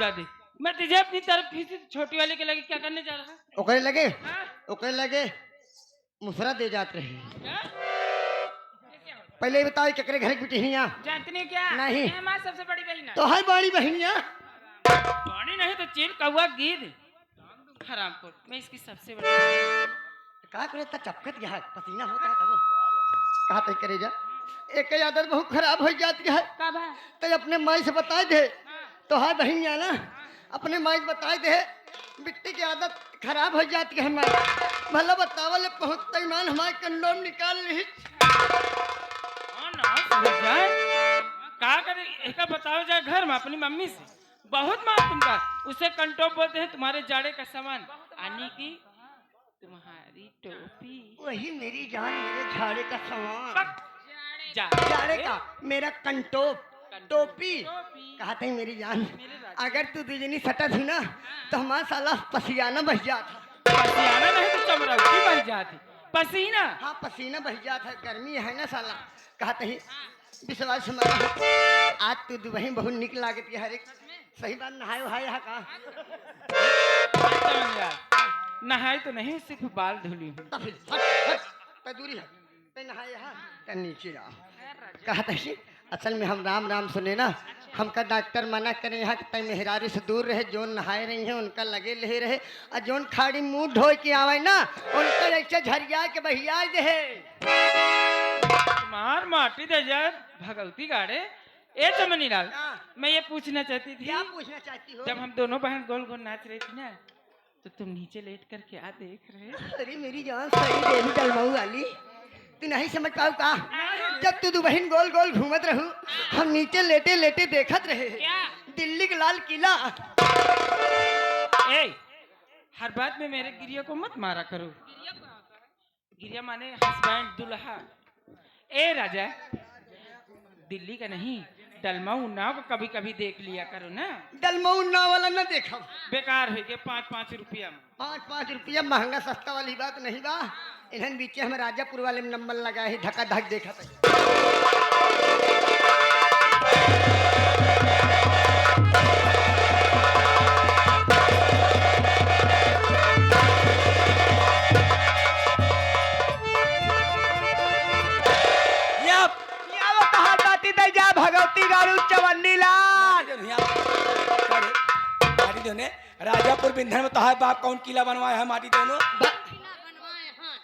हरामजादी, मैं तुझे अपनी तरफ खींची तो छोटी वाले के लगे क्या करने जा रहा है? ओकरे लगे हाँ? ओकरे लगे मुसरा दे जात रही। क्या? ये क्या होता पहले ही बताओ केकरे घर की बिटिया है? जानते नहीं क्या? नहीं। ये हमारी सबसे बड़ी बहन है। तो है बड़ी बहनिया। बड़ी नहीं तो चील कौवा गिद्ध। हरामखोर, मैं इसकी सबसे बड़ी बहन हूँ। का करे ता चपकत गया है, पसीना होता है तब कहा तय करे जा। एक आदत बहुत खराब हो जाती है। कब है? तो अपने माई से बता दे हाँ, तो है बहनिया ना, अपने माई से बता दे बिट्टी की आदत खराब हो जाती है। मैं भला बतावल बहुत ईमान हमारे कंडोम निकाल ली। हाँ ना, समझ जाए। का करे एक बताओ जाए घर में अपनी मम्मी से बहुत मार तुमका, उसे कंटोप बोलते हैं। तुम्हारे जाड़े का सामान आने की तुम्हारी टोपी। वही मेरी जान मेरे झाड़े का सामान, पक, जाड़े का मेरा कंटोप टोपी टोपी। कहते हैं मेरी जान। मेरे राजा। अगर तू दुजनी सटत हुई ना तो हमारा साला पसियाना बह जाता। पसीना नहीं तो चमरौटी बह जाती। पसीना। हाँ पसीना बह जाता है, गर्मी है ना साला। कहते ही विश्वास मारा आज तू दुबही बहुत निक लागत है। हर एक सही बात नहाए वहाए यहाँ का चल यार, नहाई तो नहीं, सिर्फ बाल धुली हूँ। तो फिर हट तो दूरी है तो नहाए यहाँ तो नीचे आओ। कहते ही असल में हम राम राम सुने ना हमका डॉक्टर मना करे यहाँ कि तय मेहरारू से दूर रहे, जोन नहाए रही हैं उनका लगे ले रहे, और जोन खाड़ी मुंह धो के आवे ना उनका ऐसे झरिया के बहिया दे। मार माटी दे जा भगवती गाड़े। ए चमनी लाल, हाँ। मैं ये पूछना चाहती थी, क्या पूछना चाहती हो? जब हम दोनों बहन गोल गोल नाच रही थी ना, तो तुम नीचे लेट कर क्या देख रहे? अरे मेरी जान सही देवी डलमऊ वाली, तू नहीं समझ पाऊ का? जब तू दो बहन गोल गोल घूमत रहू, हम नीचे लेटे लेटे देखत रहे दिल्ली का लाल किला। ए, हर बात में मेरे गिरिया को मत मारा करो। गिरिया माने हस्बैंड, दुल्हा। ए राजा, दिल्ली का नहीं, डलमऊ नाव को कभी कभी देख लिया करो ना। डलमऊ नाव वाला न देखो, बेकार है के 5-5 रुपया में। 5-5 रुपया महंगा सस्ता वाली बात नहीं बा। इन्हन बीचे हम राजापुर वाले में नंबर लगा है, धक्का धक देखा था। भगवती गारू चवन्नी लाल राजापुर बिंधन में तो है बाप कौन किला बनवाया है माटी दोनों।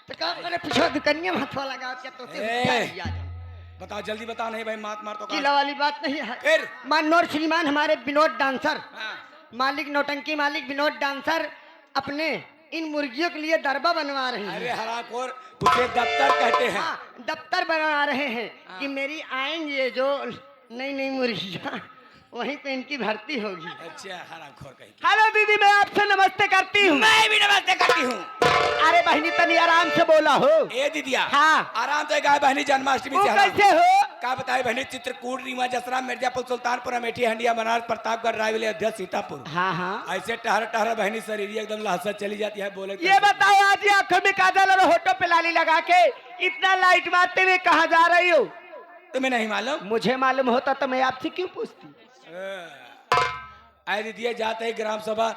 तो का करे पीछे दुकनिया में हाथवा लगा के तो बताओ जल्दी बताओ, नहीं भाई मात मार तो किला वाली बात नहीं है। फिर मानोर श्रीमान हमारे विनोद डांसर, हाँ। मालिक नौटंकी मालिक विनोद डांसर अपने इन मुर्गियों के लिए दरबा बनवा रहे हैं। अरे हराखोर, उसे दफ्तर कहते हैं। हाँ, दफ्तर बना रहे हैं कि मेरी आएंगे जो नई नई मुर्गियाँ, वहीं पे इनकी भर्ती होगी। अच्छा हराखोर कहीं। हेलो दीदी, मैं आपसे नमस्ते करती हूँ। मैं भी नमस्ते करती हूँ। अरे बहनी तनी आराम से बोला हो। ए दीदिया, हाँ। आराम से गाय बहनी जन्माष्टमी वो से कैसे हो? का बताए बहनी? चित्रकूट, रीवा, जसरा, मिर्जापुर, सुल्तानपुर, अमेठी, हंडिया, बनारस, प्रतापगढ़, रायबरेली, अध्यक्ष, सीतापुर। हाँ हाँ। ऐसे टहर टहर बहनी शरीर एकदम लहसत चली जाती है बोले। ये बताओ, आज ये आंखों में काजल और होठों पे लाली लगा के इतना लाइट मारते हुए कहाँ जा रही हो? तुम्हें नहीं मालूम? मुझे मालूम होता तो मैं आपसे क्यों पूछती। आए दीदी, जाते ही ग्राम सभा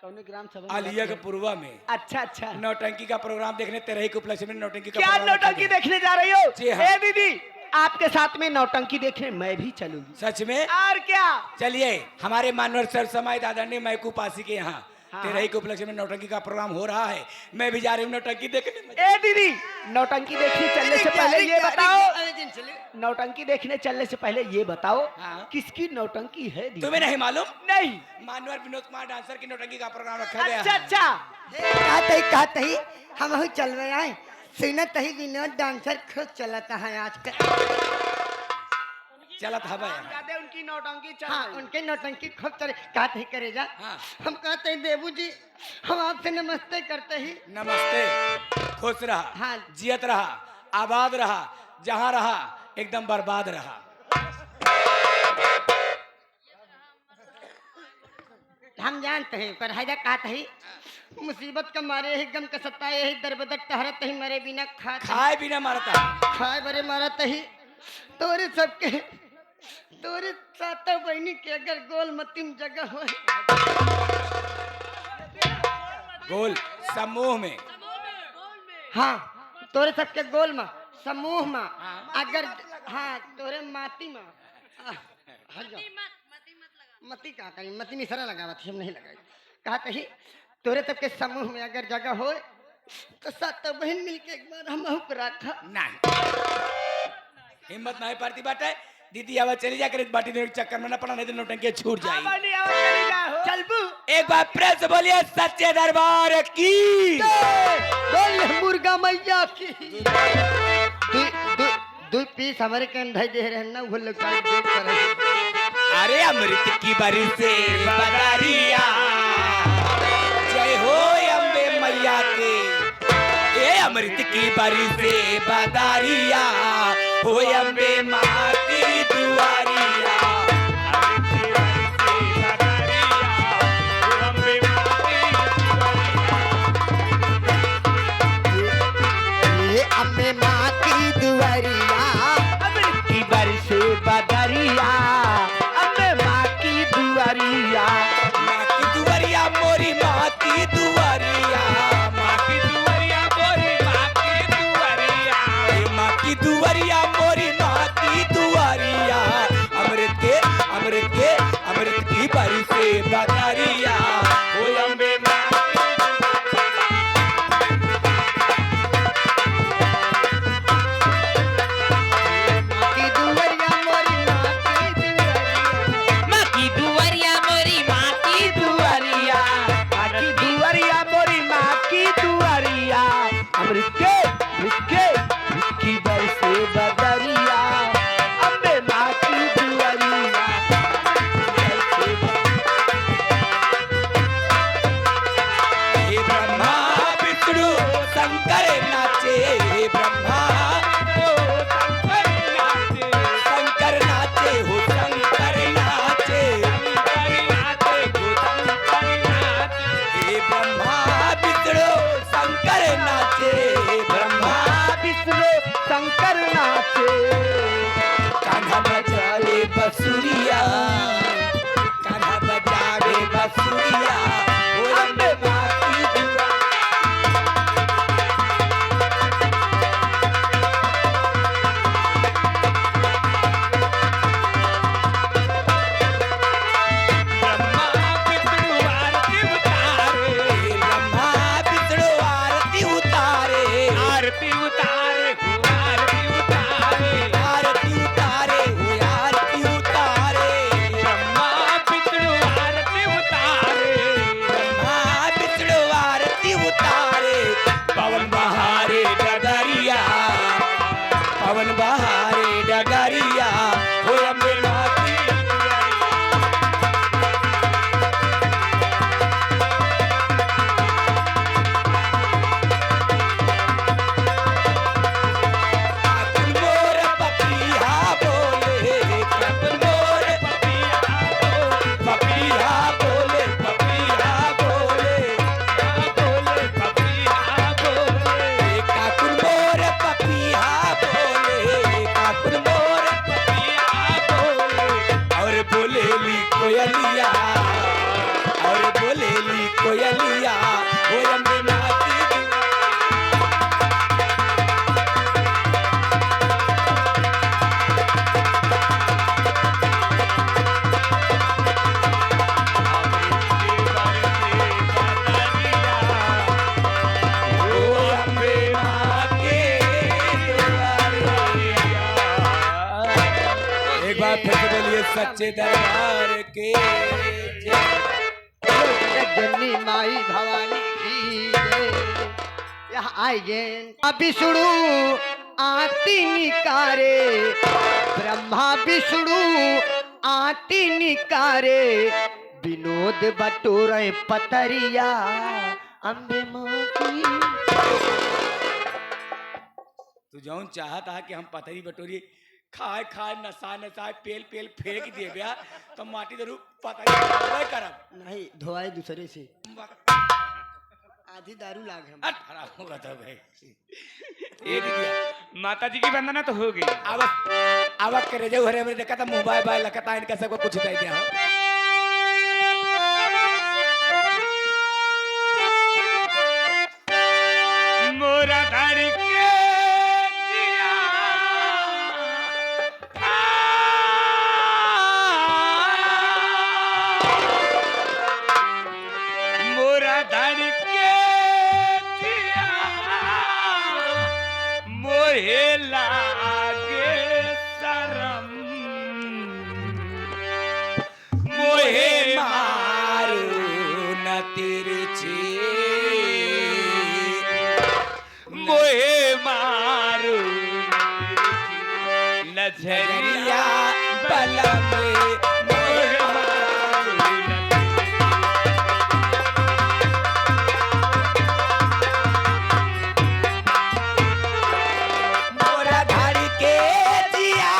कौन ग्राम सभा? आलिया के पूर्वा में। अच्छा अच्छा। नौटंकी का प्रोग्राम देखने तेरे ही के उपलक्ष्य में नौटंकी का क्या प्रोग्राम नौटंकी रखा देखने जा रही हो? जी हाँ। ए दीदी, आपके साथ में नौटंकी देखने मैं भी चलूंगी। गया। सच में? और क्या? चलिए, हमारे मानवर सर समाज आदरणीय मैकू पासी के यहाँ हाँ। तेरे ही के उपलक्ष्य में नौटंकी का प्रोग्राम हो रहा है। मैं भी जा रही हूँ नौटंकी देखने। ए दीदी, नौटंकी देखने चलने से पहले ये बताओ, नौटंकी देखने चलने से पहले ये बताओ, हाँ। किसकी नौटंकी है दीदी? तुम्हें नहीं मालूम? नहीं। मानवर विनोद कुमार डांसर की नौटंकी का प्रोग्राम रखा गया अच्छा है। अच्छा। कहते ही हम चल रहे हैं, सुनत ही विनोद डांसर खुद चलता है आजकल। चलत है भाई। कहते उनकी नौटंकी चल। हाँ, उनके नौटंकी खूब चले। कहते ही करे जा। हाँ। हम कहते हैं देवू जी, हम आपसे नमस्ते करते ही। नमस्ते, खुश रहा, हाँ। जियत रहा, आबाद रहा, जहाँ रहा एकदम बर्बाद रहा। हम जानते हैं, पर हैदा कहते ही मुसीबत का मारे ही गम का सताए ही दरबदर टहरत ही मरे बिना खाए बिना मरता। खाए बरे मारत ही तोरे सबके, तोरे साता बहनी के अगर गोल मतिम जगह हो, गोल समूह में। हाँ, तोरे सबके गोल में समूह में हाँ। अगर, हाँ तोरे माती में मती का कहीं मती मिसरा लगावा थी, हम नहीं लगाई। कहते ही तोरे सबके समूह में अगर जगह हो तो साता बहन मिलके एक बार हम रखा। नहीं, हिम्मत नहीं पड़ती बाटे। दीदी आवाज चली जा कर बाटी देने के चक्कर में न पड़ा, नहीं तो नौटंकी छूट जाएगी। चल बू, एक बार प्रेस से बोलिए सच्चे दरबार की। बोलिए मुर्गा मैया की। दो पीस हमारे कंधे दे रहे हैं ना, वो लोग का देख कर। अरे अमृत की बरस से बदारिया, जय हो अम्बे मैया के। ए अमृत की बरस से बदारिया, हो अम्बे माँ की दुआरिया। ये अम्बे माँ की दुआरिया, अमृत की बरस से बदारिया, अम्बे माँ की दुआरिया। माँ की दुआरिया मोरी माँ की दुआरिया, माँ की दुआरिया मोरी माँ की दुआरिया, माँ की दुआरिया मोरी माँ की दुआरिया। रिक्के रिक्के रिक्की बरसे बदरिया अम्बे माँ की दुआरिया हे ब्रह्मा विष्णु शंकर नाचे, हे ब्रह्मा शंकर नाचे हो शंकर नाचे, हे ब्रह्मा विष्णु शंकर नाचे, ब्रह्मा विष्णु शंकर नाचे कान्हा बजावे बसुरिया, कान्हा बजावे बसुरिया, ओ अम्बे माँ की दुआ। हे ब्रह्मा विष्णु आरती उतारे, आरती उतारे हो आरती उतारे, ब्रह्मा विष्णु आरती उतारे, पवन बहारे डगरिया, पवन बहारे डगरिया, हो अम्बे माँ की काकुल मोर पपिया बोले, काकुल मोर पपिया बोले, पपिया बोले, काकुल मोर पपिया बोले, काकुल मोर और बोलेली कोयलिया, और बोलेली कोयलिया, हो अम्बे माँ की ओ अम्बे माँ के द्वारे। एक बार फिर से बोलिए सच्चे दरबार के जय। जननी माई भवानी की जय। यहाँ आइए विष्णु आती निकारे, ब्रह्मा विष्णु आती निकारे, विनोद बटोरे पतरिया अम्बे माँ की। तू जौन चाहता है कि हम पथरी बटोरी खाए खाए नशा नशा पेल पेल फेंक दे गया तो माटी दरू पथरी करब नहीं धोआए दूसरे से, आधी दारू लाग हम। अठारह होगा तो भाई ये दिया माता जी की वंदना तो हो गई। आवक करे जो हरे देखा था मोबाइल बाय लगता इनका सबको कुछ दे दिया हो। मोरा धारी के जिया मोरा धारी के जिया मोहे लागे शरम मोहे मारू न तिरछी मोहे मारू नजरिया नजरिया बलम मोह मोरा धाड़ी के जिया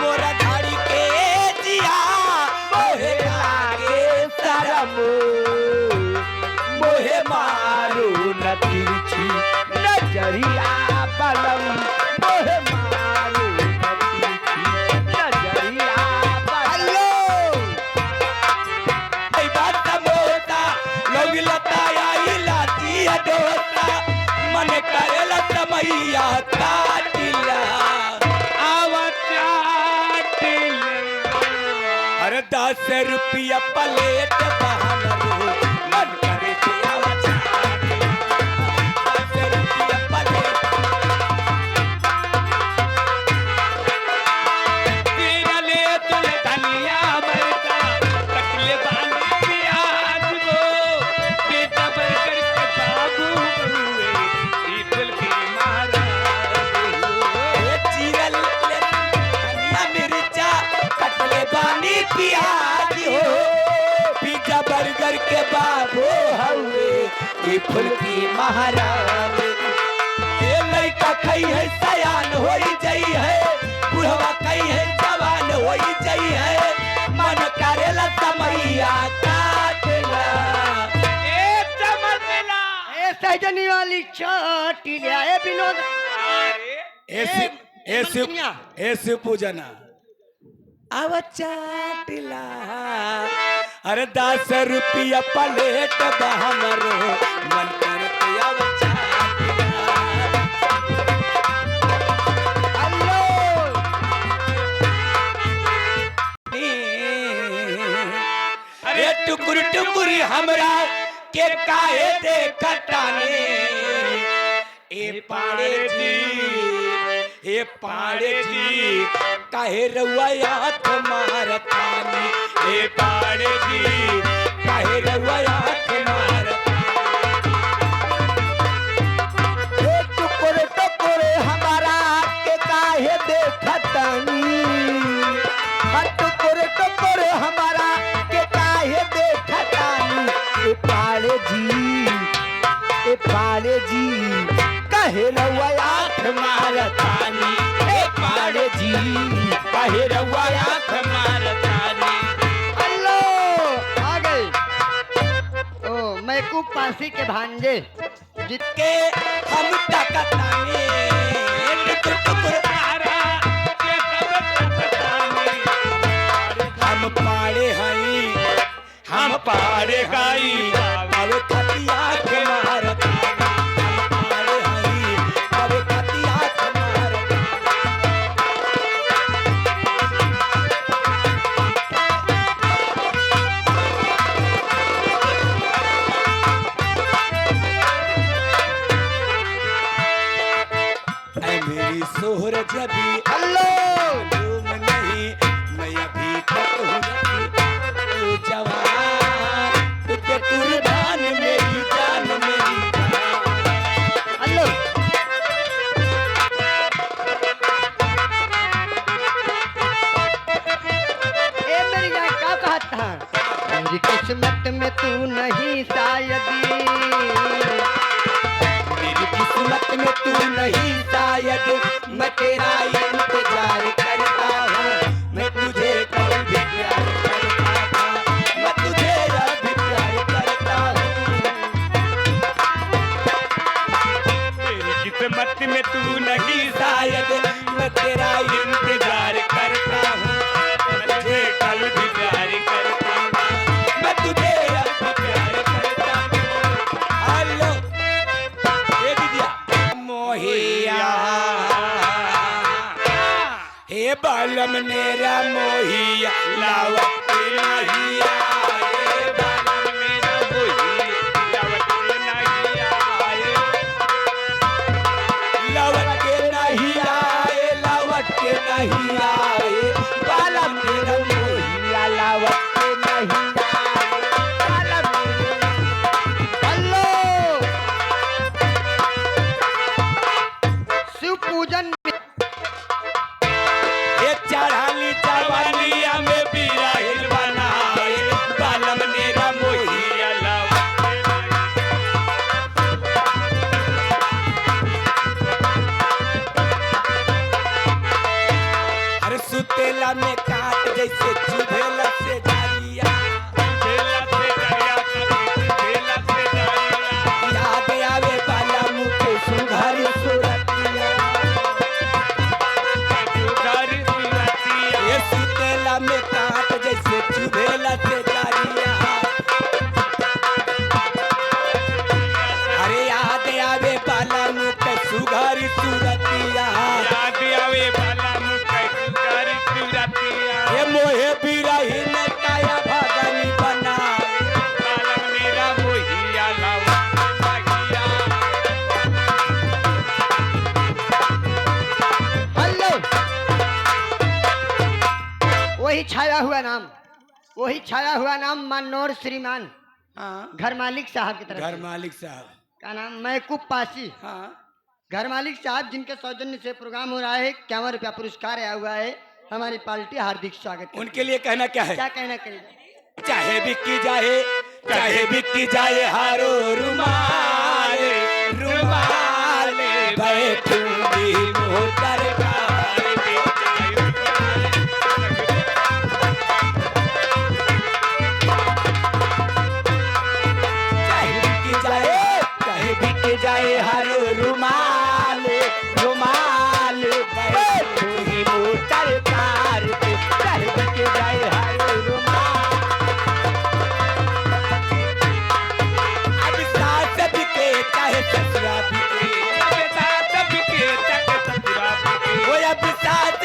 मोरा धाड़ी के जिया मोहे लागे शरम मोहे मारू न तिरछी नजरिया बलम मोहे मारू नजरिया बलम। हेलो आई बात मोता लोग लताया इलाती डोता मन करेला समैया काटिला अरे 10 रुपया प्लेट बहन रो मन करे पियावा चाटिला 10 रुपया प्लेट ले तुले धनिया मरता कटले बाली पानी पियाज हो पिज्जा बर्गर के बाबू हवे ये फुल्की महाराज ये लड़का कई है सयान होई जाई है बुढ़वा कई है जवान होई जाई है मन करेला समैया काटला ए चमन मिला ए सहजनी वाली चाटी ले आए विनोद ऐसे ऐसे दुनिया। ऐसे पूजना अब चाटला अरे 10 रुपया प्लेट हमरो मन करते अब चाटला हेलो अरे टुकुर टुकुर हमरा के काहे देखताने ए पाड़े जी काहे रउआ आँख मारतानी ए पाड़े जी काहे रउआ आँख ए टुकुर टुकुर हमारा के काहे देखतानी टुकुर टुकुर हमारा के काहे देखतानी ए पाड़े जी काहे रउआ आँख मारतानी ए पाड़े जी काहे रउआ आँख मारतानी हेलो आ गए ओ मैं कुप पासी के भांजे जित के हम तकतानी टुकुर टुकुर तारा के कब तकतानी हम पाड़े हई हम पाड़े गई अब खतिया के मारतानी हम पाड़े हई अब खतिया के मारतानी ऐ मेरी सोहर जबी हेलो मालूम नहीं मैं अभी तक हूँ तू जवान तुझे कुर्बान मेरी जान मेरी जान हेलो ए मेरी जान क्या कहा था मेरी किस्मत में तू नहीं शायद मेरी किस्मत में तू नहीं शायद मैं तेरा इंतजार करता हूँ मैं तुझे कभी भी प्यार करता था मैं तुझे अभी प्यार करता हूँ मेरी किस्मत में तू नहीं शायद मैं तेरा इंतजार करता हूँ मैं तुझे कल भी प्यार करता हूँ मैं तुझे अभी प्यार करता हूँ हेलो ए दीदिया मोहिया हे बालम नेरा मोहिया लावत नहीं आए बालम मेरा मोहिया लावत के नहीं आए लावत के नहीं आए बालम मेरा मोहिया लावत के नहीं आए बालम हेलो शिव पूजन ये चढ़ाली जवानिया में बिराहिल बनाए बालम नेरा मोहिया अरे सुतेला में काट जैसे चुभेला से जारिया याद आवे बाला मुख सुधारी सुरतिया ये सुतेला में काट जैसे चुभेला से जारिया अरे याद आवे बाला मुख सुधारी सुरतिया ये मोहे बिरही न काया भगनी बना हेलो वही छाया हुआ नाम मनोर श्रीमान हाँ घर मालिक साहब की तरफ घर से। मालिक साहब का नाम महकूब पासी हाँ घर मालिक साहब जिनके सौजन्य से प्रोग्राम हो रहा है 51 रुपया पुरस्कार आया हुआ है हमारी पार्टी हार्दिक स्वागत करती उनके लिए कहना क्या है। है? क्या कहना करेगा? चाहे बिकी जाए हारो रुमाल रुमाल बैठूंगी मोटर कार में। चाहे बिकी जाए हारो रुमाल रुमाल बैठूंगी मोटर कार में। चाहे बिकी जाए हारो रुमाल चाहे ससुरा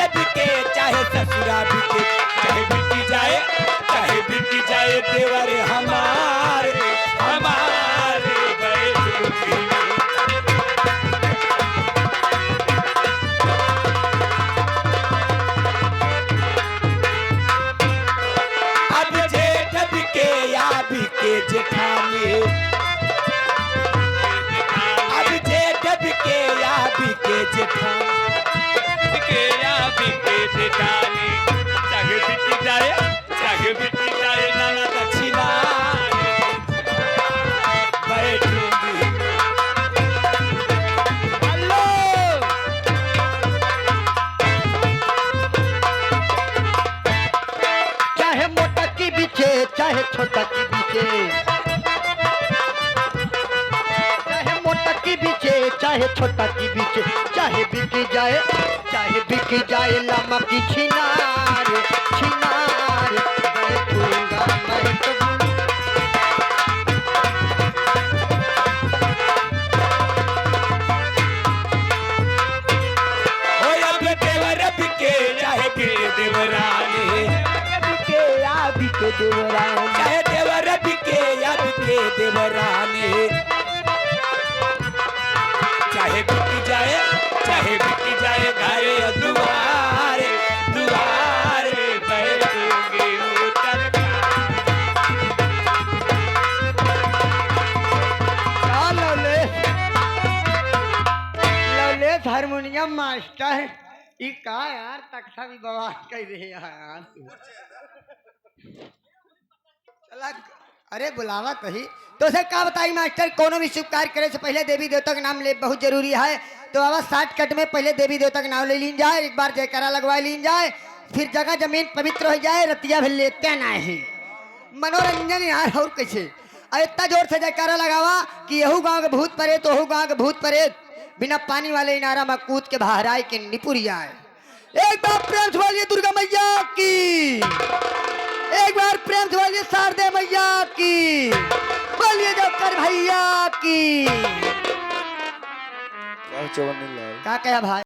बिके, चाहे ससुरा बिके, चाहे बिकी जाए देवर हमारे हमारे बैठूंगी। अब जेठ बिके या बिके जेठानी, बिके जेठानी चाहे बिकी जाए नाना दक्षिणा बैठूंगी। हेलो चाहे मोटा की बिचे चाहे छोटा की बिचे, चाहे मोटा की बिचे चाहे छोटा की बिचे, चाहे बिकी जाए लामा की छिनार छिनार बैठूंगा मैं तो। ओ अब देवर बिके चाहे बिके देवरानी, बिके या बिके देवरानी, चाहे देवर बिके या बिके देवरानी। चाहे बिकी जाए घरे दुआरे दुआरे बैठूंगी मोटर कार। लवलेश हारमोनियम मास्टर ई का यार तख्ता भी बवाल कर दे यार। चला अरे बुलावा कही तो से का बताई मास्टर, कोनो भी शुभ कार्य करे से पहले देवी देवता का नाम ले बहुत जरूरी है। तो बाबा 60 कट में पहले देवी देवता का नाम ले लीन जाए, एक बार जयकारा लगवा लीन जाए, फिर जगह जमीन पवित्र हो जाए, रतिया भी लेते नहीं मनोरंजन यार। और कैसे इतना जोर से जयकारा लगावा कि यहू गांव के भूत प्रेत ओहू गांव के भूत प्रेत बिना पानी वाले इनारा में कूद के बाहर आए के निपुरिया है। एक बार प्रेम से बोलिए दुर्गा मैया की, एक बार प्रेम से बोलिए शारदे मैया की, बोलिए जोकर भैया की। क्या कहा भाई?